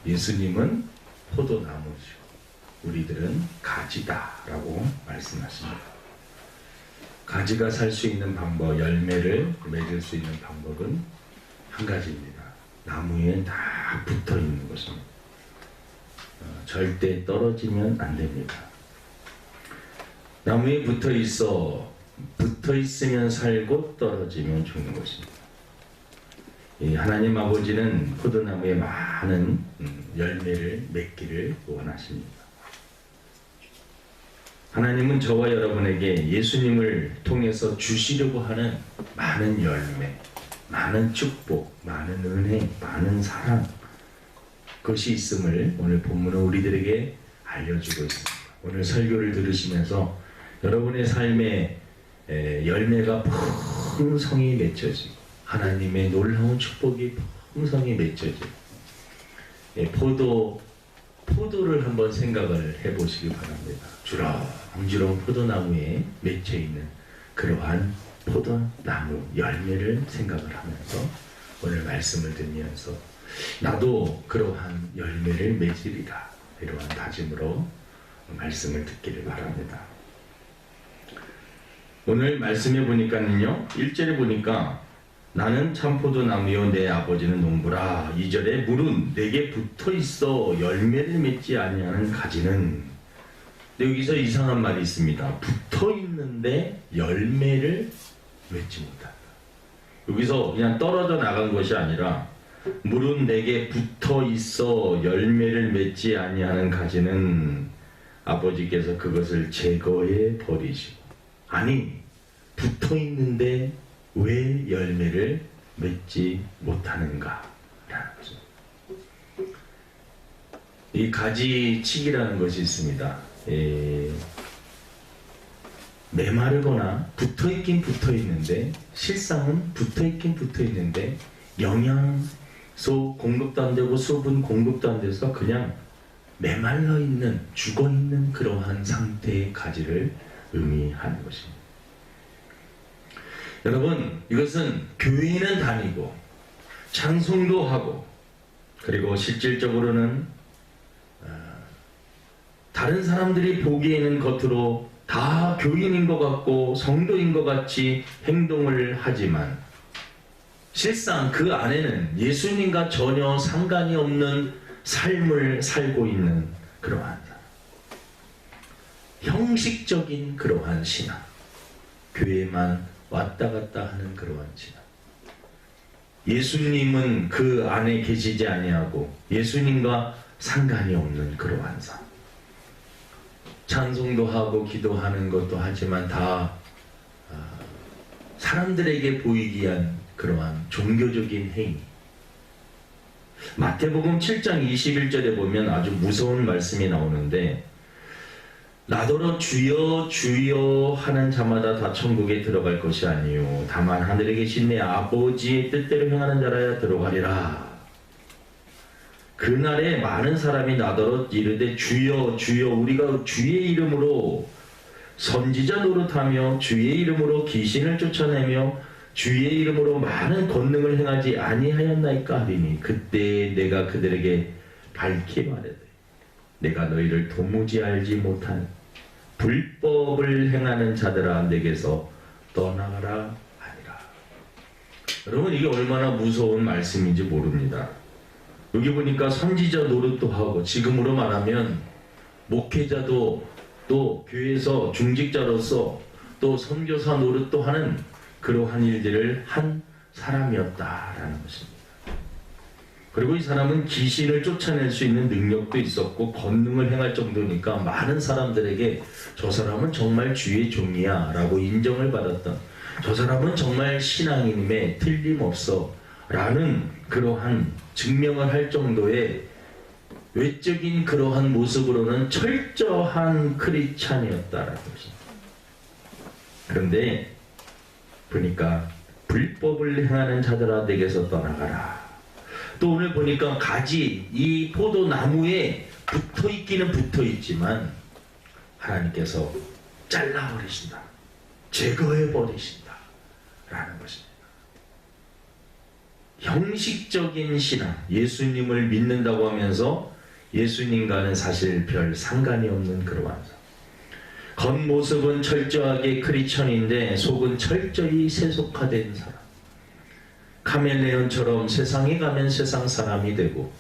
예수님은 포도나무시고 우리들은 가지다라고 말씀하십니다. 가지가 살 수 있는 방법, 열매를 맺을 수 있는 방법은 한 가지입니다. 나무에 다 붙어 있는 것입니다. 절대 떨어지면 안 됩니다. 나무에 붙어 있으면 살고 떨어지면 죽는 것입니다. 하나님 아버지는 포도나무에 많은 열매를 맺기를 원하십니다. 하나님은 저와 여러분에게 예수님을 통해서 주시려고 하는 많은 열매, 많은 축복, 많은 은혜, 많은 사랑, 그것이 있음을 오늘 본문은 우리들에게 알려주고 있습니다. 오늘 설교를 들으시면서 여러분의 삶에 열매가 풍성히 맺혀지고 하나님의 놀라운 축복이 풍성히 맺혀지고 포도를 한번 생각을 해보시기 바랍니다. 주렁주렁 포도나무에 맺혀있는 그러한 포도나무 열매를 생각을 하면서 오늘 말씀을 듣면서 나도 그러한 열매를 맺으리라, 이러한 다짐으로 말씀을 듣기를 바랍니다. 오늘 말씀해 보니까는요, 1절에 보니까 나는 참포도나무요 내 아버지는 농부라. 2절에 물은 내게 붙어있어 열매를 맺지 아니하는 가지는. 근데 여기서 이상한 말이 있습니다. 붙어있는데 열매를 맺지 못한다. 여기서 그냥 떨어져 나간 것이 아니라 물은 내게 붙어있어 열매를 맺지 아니하는 가지는 아버지께서 그것을 제거해 버리시고, 아니 붙어있는데 왜 열매를 맺지 못하는가 라는 것입니다. 이 가지치기라는 것이 있습니다. 메마르거나 붙어있긴 붙어있는데, 실상은 붙어있긴 붙어있는데 영양소 공급도 안 되고 수분 공급도 안 돼서 그냥 메말라 있는, 죽어 있는 그러한 상태의 가지를 의미하는 것입니다. 여러분, 이것은 교회는 다니고 찬송도 하고 그리고 실질적으로는 다른 사람들이 보기에는 겉으로 다 교인인 것 같고 성도인 것 같이 행동을 하지만 실상 그 안에는 예수님과 전혀 상관이 없는 삶을 살고 있는 그러한 사람, 형식적인 그러한 신앙, 교회만 왔다 갔다 하는 그러한 신앙, 예수님은 그 안에 계시지 아니하고 예수님과 상관이 없는 그러한 삶, 찬송도 하고 기도하는 것도 하지만 다 사람들에게 보이기 위한 그러한 종교적인 행위. 마태복음 7장 21절에 보면 아주 무서운 말씀이 나오는데, 나더러 주여 주여 하는 자마다 다 천국에 들어갈 것이 아니요 다만 하늘에 계신 내 아버지의 뜻대로 행하는 자라야 들어가리라. 그날에 많은 사람이 나더러 이르되 주여 주여 우리가 주의 이름으로 선지자 노릇하며 주의 이름으로 귀신을 쫓아내며 주의 이름으로 많은 권능을 행하지 아니하였나이까 하리니, 그때 내가 그들에게 밝히 말하되 내가 너희를 도무지 알지 못한 불법을 행하는 자들아 내게서 떠나가라 하니라. 여러분, 이게 얼마나 무서운 말씀인지 모릅니다. 여기 보니까 선지자 노릇도 하고, 지금으로 말하면 목회자도 또 교회에서 중직자로서 또 선교사 노릇도 하는 그러한 일들을 한 사람이었다라는 것입니다. 그리고 이 사람은 귀신을 쫓아낼 수 있는 능력도 있었고 권능을 행할 정도니까 많은 사람들에게 저 사람은 정말 주의 종이야 라고 인정을 받았던, 저 사람은 정말 신앙인임에 틀림없어 라는 그러한 증명을 할 정도의 외적인 그러한 모습으로는 철저한 크리스찬이었다라는 것입니다. 그런데 보니까 불법을 행하는 자들아 내게서 떠나가라. 또 오늘 보니까 가지, 이 포도나무에 붙어있기는 붙어있지만 하나님께서 잘라버리신다, 제거해버리신다 라는 것입니다. 형식적인 신앙, 예수님을 믿는다고 하면서 예수님과는 사실 별 상관이 없는 그러한 사람. 겉모습은 철저하게 크리스천인데 속은 철저히 세속화된 사람. 카멜레온처럼 세상에 가면 세상 사람이 되고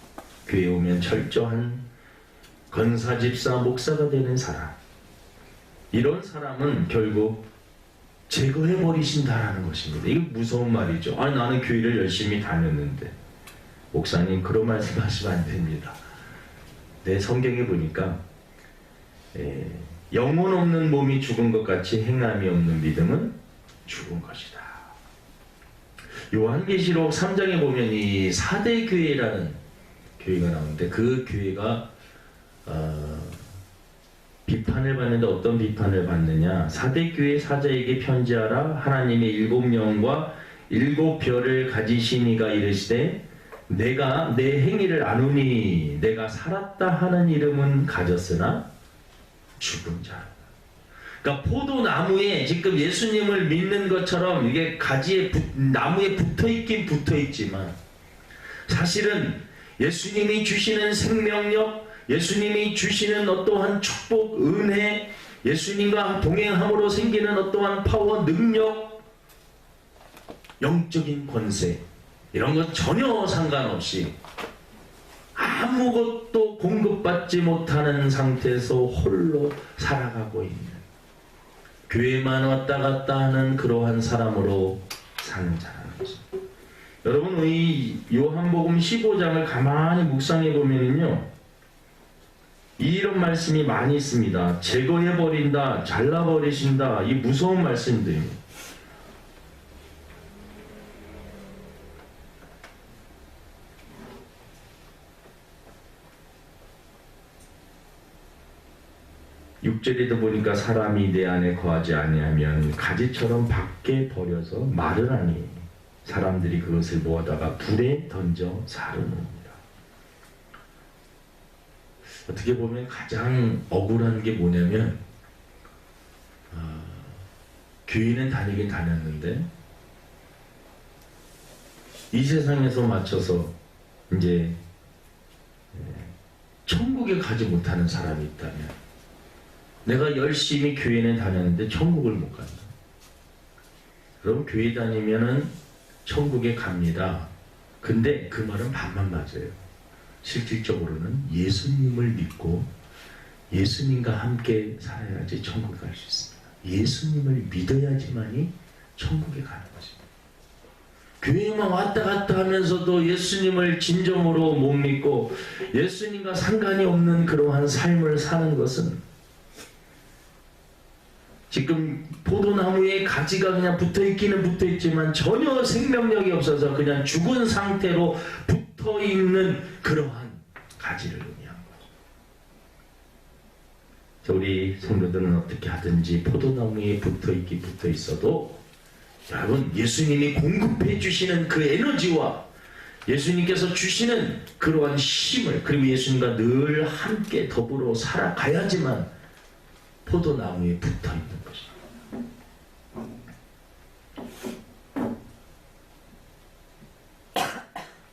교회에 오면 철저한 권사집사 목사가 되는 사람. 이런 사람은 결국 제거해버리신다라는 것입니다. 이거 무서운 말이죠. 아니 나는 교회를 열심히 다녔는데. 목사님 그런 말씀하시면 안 됩니다. 내 성경에 보니까 영혼 없는 몸이 죽은 것 같이 행함이 없는 믿음은 죽은 것이다. 요한계시록 3장에 보면 이 4대 교회라는 교회가 나오는데 그 교회가 비판을 받는데 어떤 비판을 받느냐. 4대 교회 사자에게 편지하라. 하나님의 7명과 7별을 가지신 이가 이르시되 내가 내 행위를 아노니 내가 살았다 하는 이름은 가졌으나 죽은 자. 그러니까 포도나무에 지금 예수님을 믿는 것처럼 이게 가지에 나무에 붙어있긴 붙어있지만 사실은 예수님이 주시는 생명력, 예수님이 주시는 어떠한 축복, 은혜, 예수님과 동행함으로 생기는 어떠한 파워, 능력, 영적인 권세 이런 것 전혀 상관없이 아무것도 공급받지 못하는 상태에서 홀로 살아가고 있는 교회만 왔다 갔다 하는 그러한 사람으로 사는 자라는 것입니다. 여러분 이 요한복음 15장을 가만히 묵상해 보면요 이런 말씀이 많이 있습니다. 제거해버린다, 잘라버리신다, 이 무서운 말씀들입니다. 육절에도 보니까 사람이 내 안에 거하지 아니하면 가지처럼 밖에 버려서 마르나니 사람들이 그것을 모아다가 불에 던져 사르느니라. 어떻게 보면 가장 억울한 게 뭐냐면 교회는 다니긴 다녔는데 이 세상에서 맞춰서 이제 천국에 가지 못하는 사람이 있다면 내가 열심히 교회는 다녔는데 천국을 못 간다. 그럼 교회 다니면은 천국에 갑니다. 근데 그 말은 반만 맞아요. 실질적으로는 예수님을 믿고 예수님과 함께 살아야지 천국에 갈 수 있습니다. 예수님을 믿어야지만이 천국에 가는 것입니다. 교회만 왔다 갔다 하면서도 예수님을 진정으로 못 믿고 예수님과 상관이 없는 그러한 삶을 사는 것은 지금 포도나무에 가지가 그냥 붙어있기는 붙어있지만 전혀 생명력이 없어서 그냥 죽은 상태로 붙어있는 그러한 가지를 의미한 거죠. 우리 성도들은 어떻게 하든지 포도나무에 붙어있기 붙어있어도 여러분 예수님이 공급해 주시는 그 에너지와 예수님께서 주시는 그러한 힘을 그리고 예수님과 늘 함께 더불어 살아가야지만 포도나무에 붙어있는 것입니다.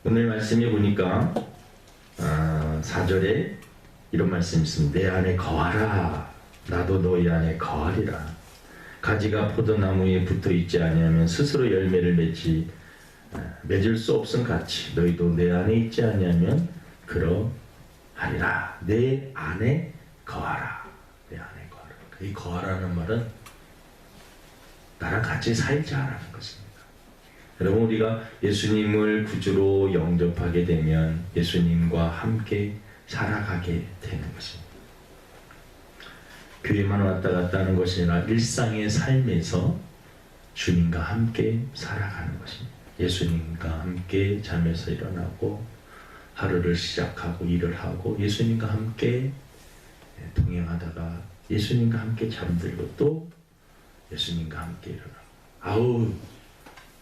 오늘 말씀에 보니까 4절에 이런 말씀이 있습니다. 내 안에 거하라 나도 너희 안에 거하리라. 가지가 포도나무에 붙어있지 아니하면 스스로 열매를 맺을 수 없음 같이 너희도 내 안에 있지 아니하면 그러하리라. 내 안에 거하라. 내 안에 이 거하라는 말은 나랑 같이 살자라는 것입니다. 여러분 우리가 예수님을 구주로 영접하게 되면 예수님과 함께 살아가게 되는 것입니다. 교회만 왔다 갔다 하는 것이 아니라 일상의 삶에서 주님과 함께 살아가는 것입니다. 예수님과 함께 잠에서 일어나고 하루를 시작하고 일을 하고 예수님과 함께 동행하다가 예수님과 함께 잠들고 또 예수님과 함께 일어나고 아우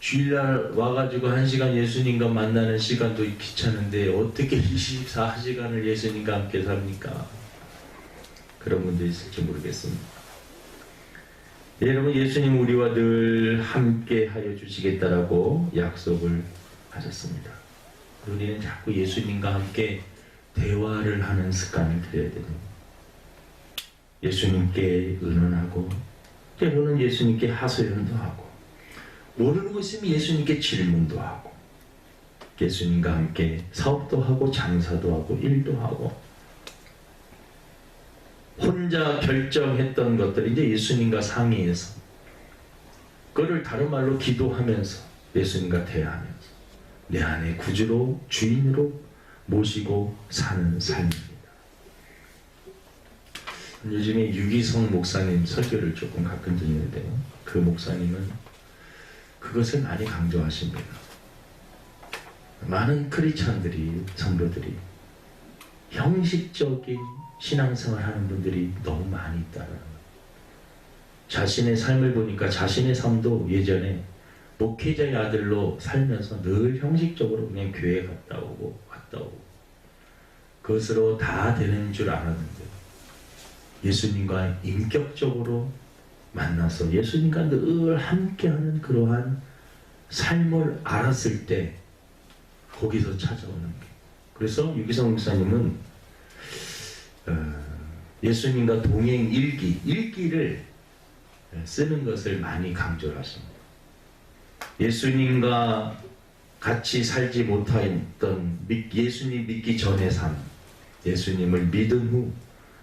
주일날 와가지고 1시간 예수님과 만나는 시간도 귀찮은데 어떻게 24시간을 예수님과 함께 삽니까? 그런 분도 있을지 모르겠습니다. 네, 여러분 예수님 우리와 늘 함께 하여 주시겠다라고 약속을 가졌습니다. 우리는 자꾸 예수님과 함께 대화를 하는 습관을 들여야 됩니다. 예수님께 의논하고 때로는 예수님께 하소연도 하고 모르는 거 있으면 예수님께 질문도 하고 예수님과 함께 사업도 하고 장사도 하고 일도 하고 혼자 결정했던 것들 이제 예수님과 상의해서 그거를 다른 말로 기도하면서 예수님과 대화하면서 내 안에 구주로 주인으로 모시고 사는 삶입니다. 요즘에 유기성 목사님 설교를 조금 가끔 듣는데요. 그 목사님은 그것을 많이 강조하십니다. 많은 크리스찬들이 성도들이 형식적인 신앙생활 하는 분들이 너무 많이 있다는 거예요. 자신의 삶을 보니까 자신의 삶도 예전에 목회자의 아들로 살면서 늘 형식적으로 그냥 교회 갔다 오고 왔다 오고 그것으로 다 되는 줄 알았는데 예수님과 인격적으로 만나서 예수님과 늘 함께하는 그러한 삶을 알았을 때 거기서 찾아오는 게 그래서 유기성 목사님은 예수님과 동행 일기를 쓰는 것을 많이 강조를 하십니다. 예수님과 같이 살지 못했던 예수님 믿기 전의 삶, 예수님을 믿은 후,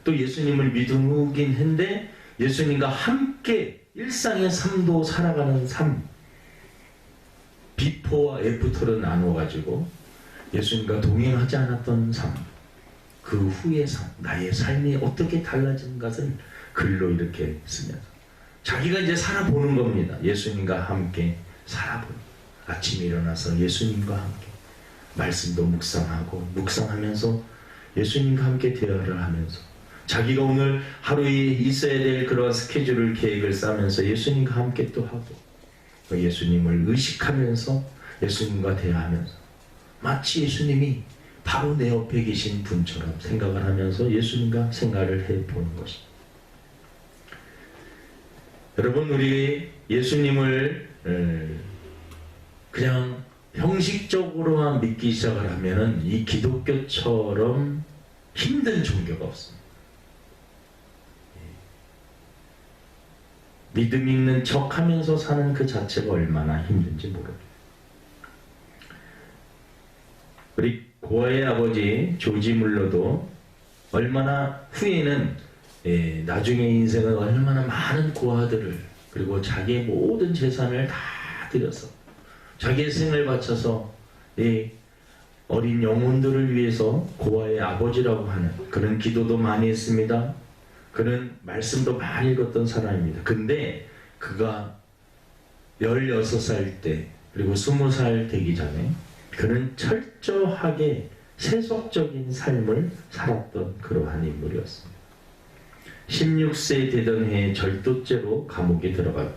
또 예수님을 믿은 후긴 한데 예수님과 함께 일상의 삶도 살아가는 삶, 비포와 애프터로 나눠가지고 예수님과 동행하지 않았던 삶, 그 후의 삶, 나의 삶이 어떻게 달라진 것을 글로 이렇게 쓰면서 자기가 이제 살아보는 겁니다. 예수님과 함께 살아보는 아침에 일어나서 예수님과 함께 말씀도 묵상하면서 예수님과 함께 대화를 하면서 자기가 오늘 하루에 있어야 될 그런 스케줄을 계획을 짜면서 예수님과 함께 또 하고 예수님을 의식하면서 예수님과 대화하면서 마치 예수님이 바로 내 옆에 계신 분처럼 생각을 하면서 예수님과 생활을 해보는 것입니다. 여러분 우리 예수님을 그냥 형식적으로만 믿기 시작을 하면은 이 기독교처럼 힘든 종교가 없습니다. 믿음 있는 척 하면서 사는 그 자체가 얼마나 힘든지 모릅니다. 우리 고아의 아버지 조지 물러도 얼마나 후에는 나중에 인생은 얼마나 많은 고아들을 그리고 자기의 모든 재산을 다 들여서 자기의 생을 바쳐서 어린 영혼들을 위해서 고아의 아버지라고 하는 그런 기도도 많이 했습니다. 그는 말씀도 많이 읽었던 사람입니다. 근데 그가 16살 때 그리고 20살 되기 전에 그는 철저하게 세속적인 삶을 살았던 그러한 인물이었습니다. 16세 되던 해에 절도죄로 감옥에 들어가고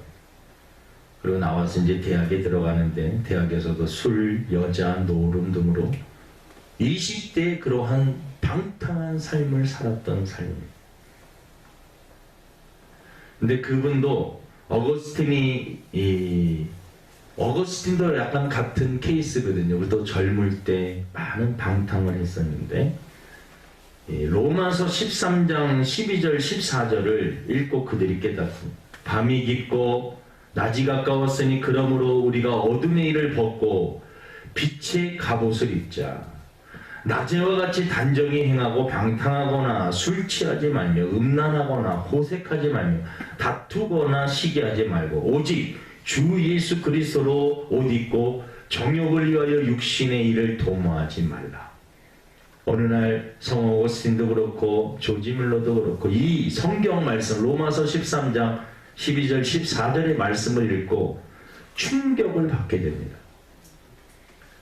그리고 나와서 이제 대학에 들어가는데 대학에서도 술, 여자, 노름 등으로 20대에 그러한 방탕한 삶을 살았던 삶입니다. 근데 그분도 어거스틴도 약간 같은 케이스거든요. 그도 젊을 때 많은 방탕을 했었는데 로마서 13장 12절 14절을 읽고 그들이 깨닫습니다. 밤이 깊고 낮이 가까웠으니 그러므로 우리가 어둠의 일을 벗고 빛의 갑옷을 입자. 낮에와 같이 단정히 행하고 방탕하거나 술 취하지 말며 음란하거나 호색하지 말며 다투거나 시기하지 말고 오직 주 예수 그리스도로 옷 입고 정욕을 위하여 육신의 일을 도모하지 말라. 어느 날 성 어거스틴도 그렇고 조지 밀러도 그렇고 이 성경 말씀 로마서 13장 12절 14절의 말씀을 읽고 충격을 받게 됩니다.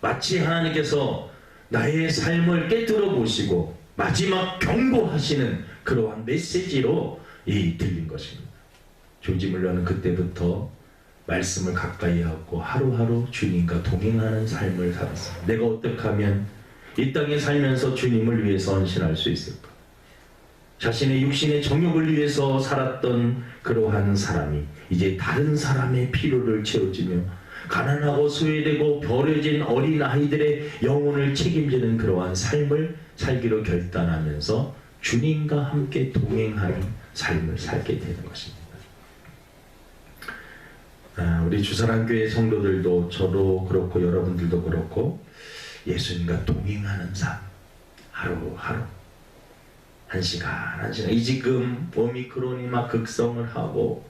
마치 하나님께서 나의 삶을 깨뜨려 보시고 마지막 경고하시는 그러한 메시지로 들린 것입니다. 조지 밀러는 그때부터 말씀을 가까이 하고 하루하루 주님과 동행하는 삶을 살았습니다. 내가 어떻게 하면 이 땅에 살면서 주님을 위해서 헌신할 수 있을까? 자신의 육신의 정욕을 위해서 살았던 그러한 사람이 이제 다른 사람의 필요를 채워주며 가난하고 소외되고 버려진 어린 아이들의 영혼을 책임지는 그러한 삶을 살기로 결단하면서 주님과 함께 동행하는 삶을 살게 되는 것입니다. 우리 주사랑교회 성도들도 저도 그렇고 여러분들도 그렇고 예수님과 동행하는 삶, 하루하루 한 시간 한 시간, 이 지금 오미크론이 막 극성을 하고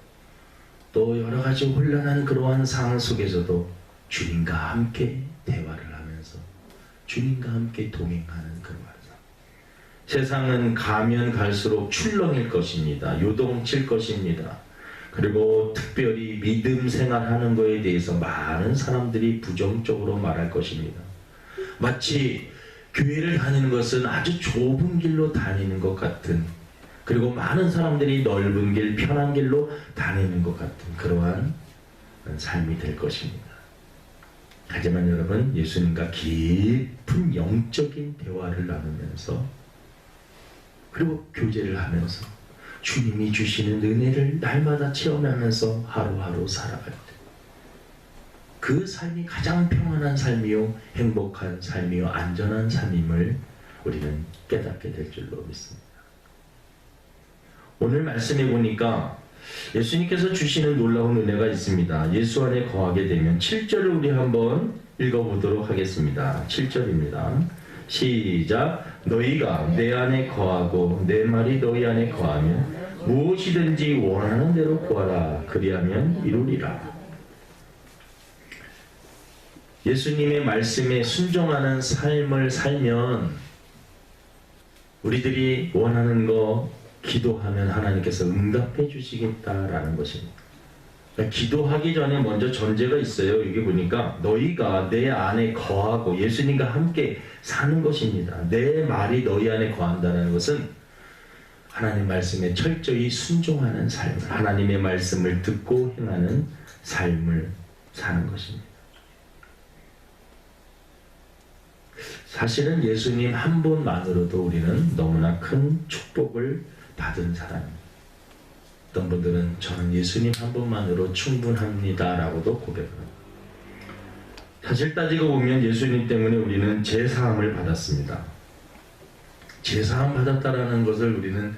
또 여러 가지 혼란한 그러한 상황 속에서도 주님과 함께 대화를 하면서 주님과 함께 동행하는 그러한 삶. 세상은 가면 갈수록 출렁일 것입니다. 요동칠 것입니다. 그리고 특별히 믿음 생활하는 것에 대해서 많은 사람들이 부정적으로 말할 것입니다. 마치 교회를 다니는 것은 아주 좁은 길로 다니는 것 같은, 그리고 많은 사람들이 넓은 길, 편한 길로 다니는 것 같은 그러한 삶이 될 것입니다. 하지만 여러분, 예수님과 깊은 영적인 대화를 나누면서 그리고 교제를 하면서 주님이 주시는 은혜를 날마다 체험하면서 하루하루 살아갈 때 그 삶이 가장 평안한 삶이요, 행복한 삶이요, 안전한 삶임을 우리는 깨닫게 될 줄로 믿습니다. 오늘 말씀해 보니까 예수님께서 주시는 놀라운 은혜가 있습니다. 예수 안에 거하게 되면 7절을 우리 한번 읽어보도록 하겠습니다. 7절입니다. 시작. 너희가 내 안에 거하고 내 말이 너희 안에 거하면 무엇이든지 원하는 대로 구하라. 그리하면 이루리라. 예수님의 말씀에 순종하는 삶을 살면 우리들이 원하는 거 기도하면 하나님께서 응답해 주시겠다라는 것입니다. 그러니까 기도하기 전에 먼저 전제가 있어요. 여기 보니까 너희가 내 안에 거하고 예수님과 함께 사는 것입니다. 내 말이 너희 안에 거한다는 것은 하나님 말씀에 철저히 순종하는 삶, 하나님의 말씀을 듣고 행하는 삶을 사는 것입니다. 사실은 예수님 한 분만으로도 우리는 너무나 큰 축복을 받은 사람입니다. 어떤 분들은 저는 예수님 한 분만으로 충분합니다 라고도 고백합니다. 사실 따지고 보면 예수님 때문에 우리는 제사함을 받았습니다. 제사함 받았다라는 것을 우리는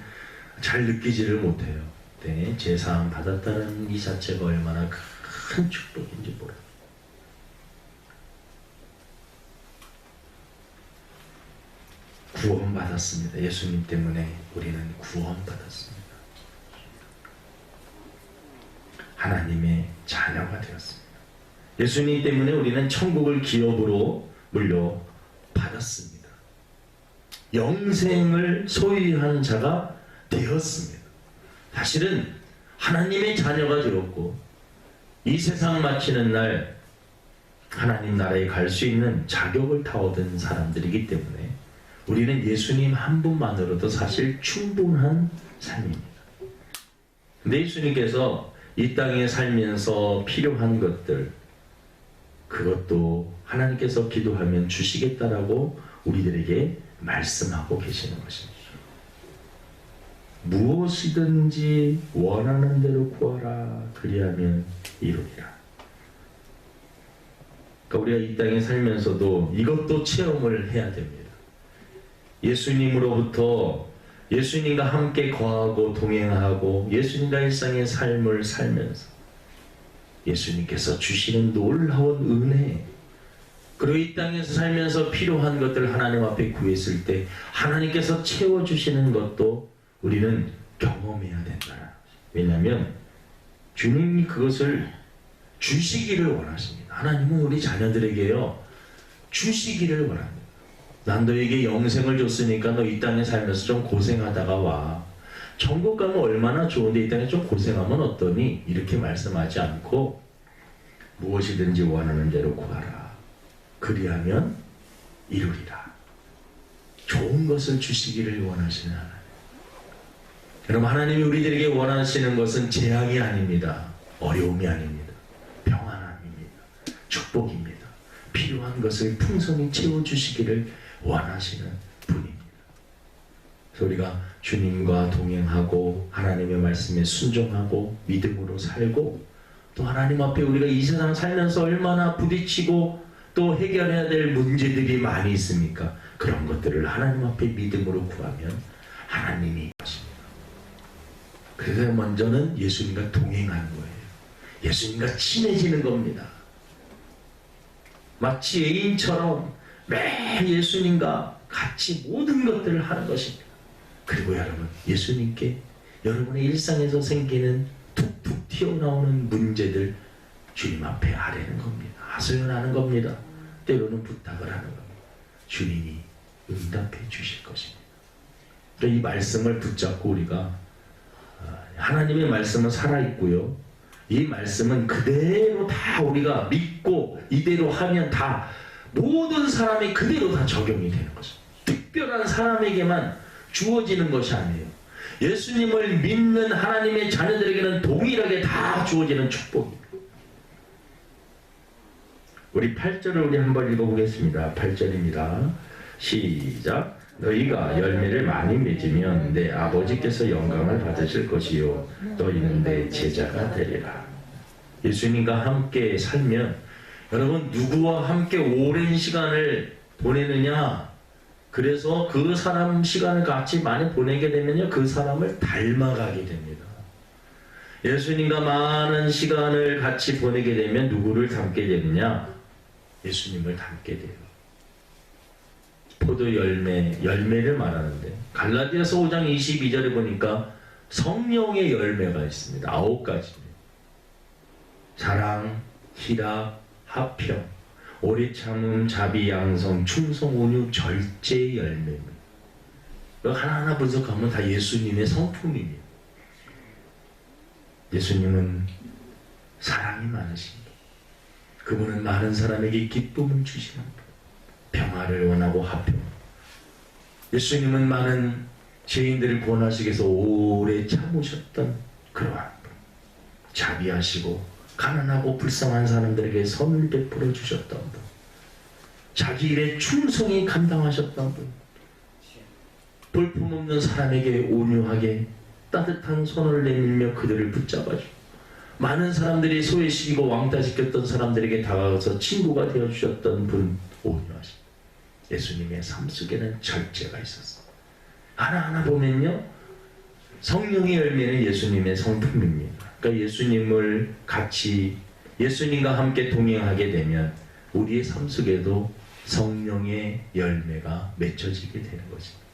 잘 느끼지를 못해요. 네, 제사함 받았다는 이 자체가 얼마나 큰 축복인지 모릅니다. 구원받았습니다. 예수님 때문에 우리는 구원받았습니다. 하나님의 자녀가 되었습니다. 예수님 때문에 우리는 천국을 기업으로 물려받았습니다. 영생을 소유한 자가 되었습니다. 사실은 하나님의 자녀가 되었고 이 세상 마치는 날 하나님 나라에 갈 수 있는 자격을 다 얻은 사람들이기 때문에 우리는 예수님 한 분만으로도 사실 충분한 삶입니다. 근데 예수님께서 이 땅에 살면서 필요한 것들, 그것도 하나님께서 기도하면 주시겠다라고 우리들에게 말씀하고 계시는 것입니다. 무엇이든지 원하는 대로 구하라. 그리하면 이루리라. 그러니까 우리가 이 땅에 살면서도 이것도 체험을 해야 됩니다. 예수님으로부터 예수님과 함께 거하고 동행하고 예수님과 일상의 삶을 살면서 예수님께서 주시는 놀라운 은혜, 그리고 이 땅에서 살면서 필요한 것들 하나님 앞에 구했을 때 하나님께서 채워주시는 것도 우리는 경험해야 된다. 왜냐하면 주님이 그것을 주시기를 원하십니다. 하나님은 우리 자녀들에게요 주시기를 원합니다. 난 너에게 영생을 줬으니까 너 이 땅에 살면서 좀 고생하다가 와. 천국 가면 얼마나 좋은데 이 땅에 좀 고생하면 어떠니? 이렇게 말씀하지 않고 무엇이든지 원하는 대로 구하라. 그리하면 이루리라. 좋은 것을 주시기를 원하시는 하나님. 여러분, 하나님이 우리들에게 원하시는 것은 재앙이 아닙니다. 어려움이 아닙니다. 평안함입니다. 축복입니다. 필요한 것을 풍성히 채워주시기를 원하시는 분입니다. 그래서 우리가 주님과 동행하고 하나님의 말씀에 순종하고 믿음으로 살고 또 하나님 앞에 우리가 이 세상 살면서 얼마나 부딪히고 또 해결해야 될 문제들이 많이 있습니까? 그런 것들을 하나님 앞에 믿음으로 구하면 하나님이 하십니다. 그래서 먼저는 예수님과 동행하는 거예요. 예수님과 친해지는 겁니다. 마치 애인처럼 매일 예수님과 같이 모든 것들을 하는 것입니다. 그리고 여러분, 예수님께 여러분의 일상에서 생기는 툭툭 튀어나오는 문제들 주님 앞에 아뢰는 겁니다. 하소연하는 겁니다. 때로는 부탁을 하는 겁니다. 주님이 응답해 주실 것입니다. 그러니까 이 말씀을 붙잡고 우리가 하나님의 말씀은 살아있고요. 이 말씀은 그대로 다 우리가 믿고 이대로 하면 다 모든 사람이 그대로 다 적용이 되는 것입니다. 특별한 사람에게만 주어지는 것이 아니에요. 예수님을 믿는 하나님의 자녀들에게는 동일하게 다 주어지는 축복입니다. 우리 8절을 우리 한번 읽어보겠습니다. 8절입니다. 시작. 너희가 열매를 많이 맺으면 내 아버지께서 영광을 받으실 것이요 너희는 내 제자가 되리라. 예수님과 함께 살면 여러분, 누구와 함께 오랜 시간을 보내느냐, 그래서 그 사람 시간을 같이 많이 보내게 되면요, 그 사람을 닮아가게 됩니다. 예수님과 많은 시간을 같이 보내게 되면 누구를 닮게 되느냐? 예수님을 닮게 돼요. 포도 열매를 말하는데 갈라디아서 5장 22절에 보니까 성령의 열매가 있습니다. 9가지입니다. 사랑, 희락, 화평, 오래 참음, 자비, 양성, 충성, 온유, 절제의 열매입니다. 하나하나 분석하면 다 예수님의 성품입니다. 예수님은 사랑이 많으십니다. 그분은 많은 사람에게 기쁨을 주시는 분, 평화를 원하고 화평. 예수님은 많은 죄인들을 구원하시기 위해서 오래 참으셨던 그러한 분, 자비하시고 가난하고 불쌍한 사람들에게 선을 베풀어 주셨던 분, 자기 일에 충성히 감당하셨던 분, 볼품없는 사람에게 온유하게 따뜻한 손을 내밀며 그들을 붙잡아주고, 많은 사람들이 소외시키고 왕따시켰던 사람들에게 다가가서 친구가 되어주셨던 분, 온유하십니다. 예수님의 삶 속에는 절제가 있었습니다. 하나하나 보면요, 성령의 열매는 예수님의 성품입니다. 그러니까 예수님을 같이, 예수님과 함께 동행하게 되면 우리의 삶 속에도 성령의 열매가 맺혀지게 되는 것입니다.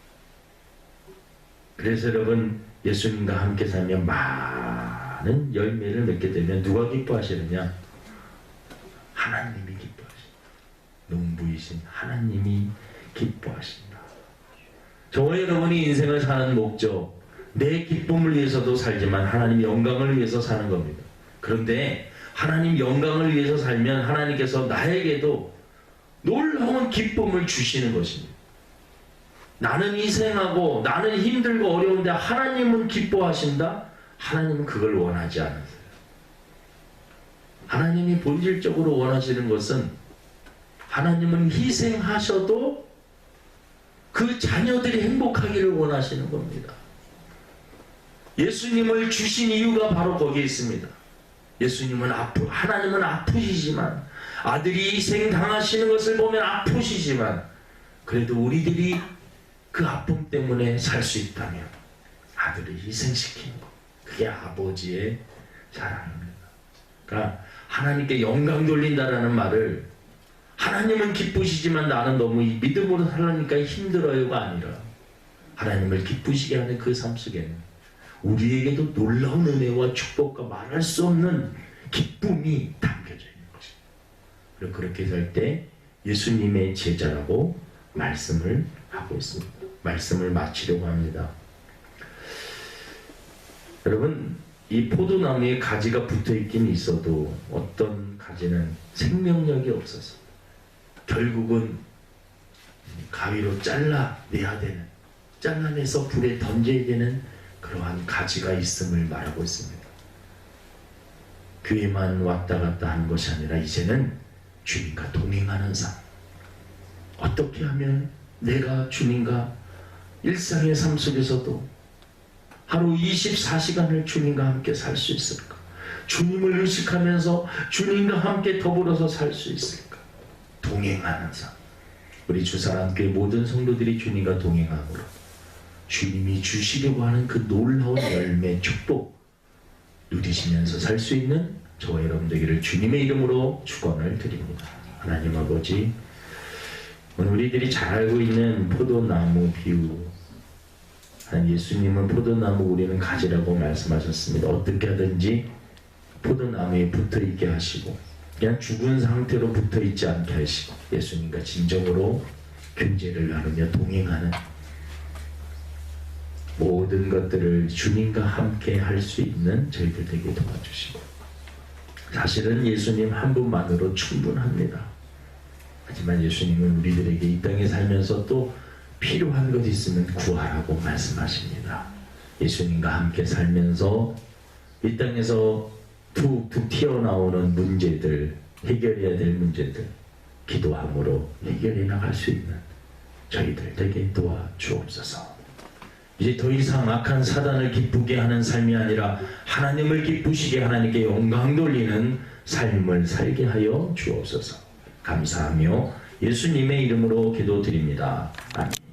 그래서 여러분, 예수님과 함께 살면 많은 열매를 맺게 되면 누가 기뻐하시느냐? 하나님이 기뻐하십니다. 농부이신 하나님이 기뻐하십니다. 저와 여러분이 인생을 사는 목적, 내 기쁨을 위해서도 살지만 하나님 영광을 위해서 사는 겁니다. 그런데 하나님 영광을 위해서 살면 하나님께서 나에게도 놀라운 기쁨을 주시는 것입니다. 나는 희생하고 나는 힘들고 어려운데 하나님은 기뻐하신다? 하나님은 그걸 원하지 않으세요. 하나님이 본질적으로 원하시는 것은 하나님은 희생하셔도 그 자녀들이 행복하기를 원하시는 겁니다. 예수님을 주신 이유가 바로 거기에 있습니다. 예수님은 하나님은 아프시지만, 아들이 희생당하시는 것을 보면 아프시지만, 그래도 우리들이 그 아픔 때문에 살 수 있다면 아들을 희생시키는 것, 그게 아버지의 사랑입니다. 그러니까 하나님께 영광 돌린다라는 말을, 하나님은 기쁘시지만 나는 너무 이 믿음으로 살려니까 힘들어요가 아니라, 하나님을 기쁘시게 하는 그 삶 속에는 우리에게도 놀라운 은혜와 축복과 말할 수 없는 기쁨이 담겨져 있는 것입니다. 그리고 그렇게 살 때 예수님의 제자라고 말씀을 하고 있습니다. 말씀을 마치려고 합니다. 여러분, 이 포도나무에 가지가 붙어있긴 있어도 어떤 가지는 생명력이 없어서 결국은 가위로 잘라내야 되는, 잘라내서 불에 던져야 되는 그러한 가지가 있음을 말하고 있습니다. 교회만 왔다 갔다 하는 것이 아니라 이제는 주님과 동행하는 삶. 어떻게 하면 내가 주님과 일상의 삶 속에서도 하루 24시간을 주님과 함께 살 수 있을까? 주님을 의식하면서 주님과 함께 더불어서 살 수 있을까? 동행하는 삶. 우리 주사랑교회 모든 성도들이 주님과 동행함으로 주님이 주시려고 하는 그 놀라운 열매, 축복 누리시면서 살 수 있는 저와 여러분 되기를 주님의 이름으로 축원을 드립니다. 하나님 아버지, 오늘 우리들이 잘 알고 있는 포도나무 비유, 예수님은 포도나무 우리는 가지라고 말씀하셨습니다. 어떻게 하든지 포도나무에 붙어있게 하시고 그냥 죽은 상태로 붙어있지 않게 하시고 예수님과 진정으로 교제를 나누며 동행하는 모든 것들을 주님과 함께 할 수 있는 저희들 되게 도와주시고, 사실은 예수님 한 분만으로 충분합니다. 하지만 예수님은 우리들에게 이 땅에 살면서 또 필요한 것 있으면 구하라고 말씀하십니다. 예수님과 함께 살면서 이 땅에서 툭툭 튀어나오는 문제들, 해결해야 될 문제들 기도함으로 해결해 나갈 수 있는 저희들 되게 도와주옵소서. 이제 더 이상 악한 사단을 기쁘게 하는 삶이 아니라 하나님을 기쁘시게 하나님께 영광 돌리는 삶을 살게 하여 주옵소서. 감사하며 예수님의 이름으로 기도드립니다. 아멘.